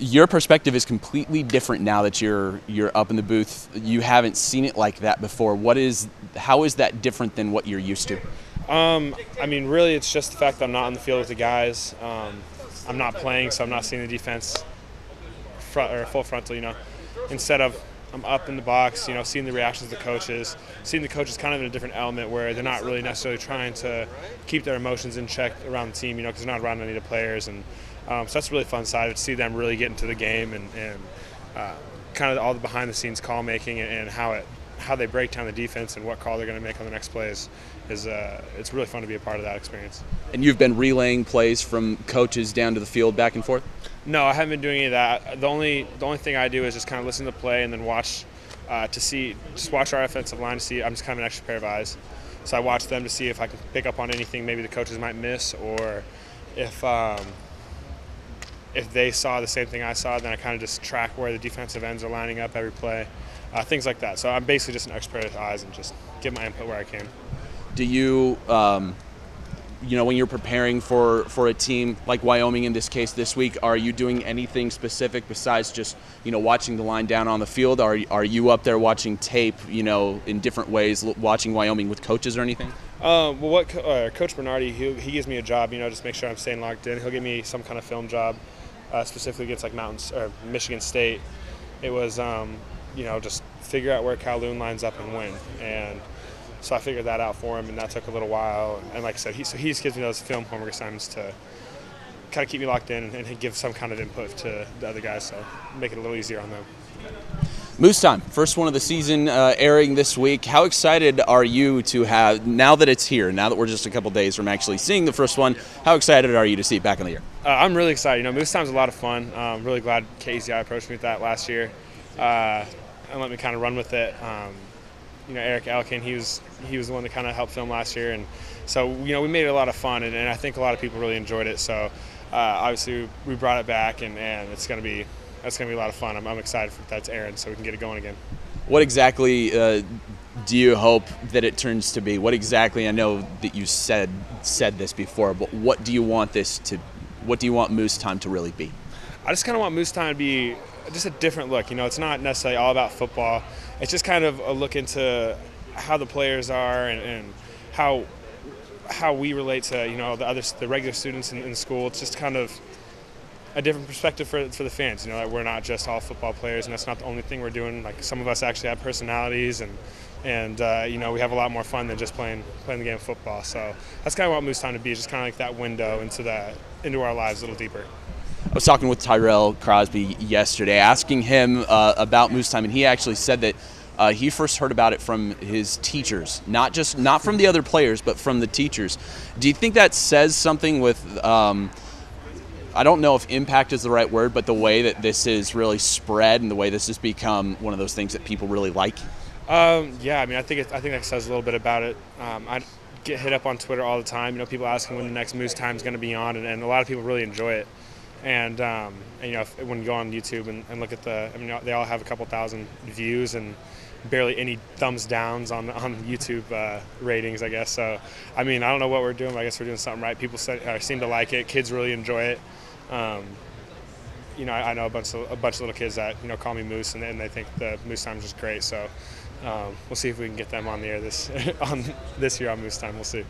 Your perspective is completely different now that you're up in the booth. You haven't seen it like that before. How is that different than what you're used to? I mean, really, it's just the fact that I'm not on the field with the guys. I'm not playing, so I'm not seeing the defense full frontal. Instead of I'm up in the box, seeing the reactions of the coaches, seeing the coaches kind of in a different element where they're not really necessarily trying to keep their emotions in check around the team, because they're not around any of the players. And so that's a really fun side to see them really get into the game and kind of all the behind-the-scenes call making and how they break down the defense and what call they're going to make on the next plays is it's really fun to be a part of that experience. And you've been relaying plays from coaches down to the field back and forth? No, I haven't been doing any of that. The only thing I do is just kind of listen to the play and then watch watch our offensive line to see. I'm just kind of an extra pair of eyes, so I watch them to see if I can pick up on anything maybe the coaches might miss, or if they saw the same thing I saw, then I kind of just track where the defensive ends are lining up every play, things like that. So I'm basically just an extra pair of eyes and just give my input where I can. Do you, when you're preparing for a team like Wyoming in this case this week, are you doing anything specific besides just, watching the line down on the field? Are you up there watching tape, in different ways, watching Wyoming with coaches or anything? Well, Coach Bernardi, he gives me a job, just make sure I'm staying locked in. He'll give me some kind of film job, specifically against like Michigan State. It was, just figure out where Kowloon lines up and when. And so I figured that out for him, and that took a little while. And like I said, he just gives me those film homework assignments to kind of keep me locked in and give some kind of input to the other guys, so make it a little easier on them. Moose Time, first one of the season, airing this week. How excited are you to have, now that it's here, now that we're just a couple days from actually seeing the first one, how excited are you to see it back in the year? I'm really excited. Moose Time's a lot of fun. I'm really glad KEZI approached me with that last year and let me kind of run with it. Eric Elkin, he was the one that kind of helped film last year, and so we made it a lot of fun, and I think a lot of people really enjoyed it. So obviously we brought it back, and that's gonna be a lot of fun. I'm excited for that's airing, so we can get it going again. What exactly do you hope that it turns to be? What exactly? I know that you said this before, but what do you want Moose Time to really be? I just kind of want Moose Time to be just a different look. It's not necessarily all about football. It's just kind of a look into how the players are and how we relate to the regular students in school. It's just kind of a different perspective for the fans. That we're not just all football players, and that's not the only thing we're doing. Like, some of us actually have personalities, and we have a lot more fun than just playing the game of football. So that's kind of what Moose Time to be, just kind of like that window into our lives a little deeper. I was talking with Tyrell Crosby yesterday, asking him about Moose Time, and he actually said that he first heard about it from his teachers, not from the other players, but from the teachers. Do you think that says something with, I don't know if impact is the right word, but the way that this is really spread and the way this has become one of those things that people really like? Yeah, I think that says a lityou bit about it. I get hit up on Twitter all the time. People asking when the next Moose Time is going to be on, and a lot of people really enjoy it. And when you go on YouTube and look at they all have a couple thousand views and barely any thumbs downs on YouTube ratings, I guess. So, I don't know what we're doing, but I guess we're doing something right. People seem to like it. Kids really enjoy it. I know a bunch of little kids that call me Moose, and they think the Moose Time is just great. So, we'll see if we can get them on the air this year on Moose Time. We'll see.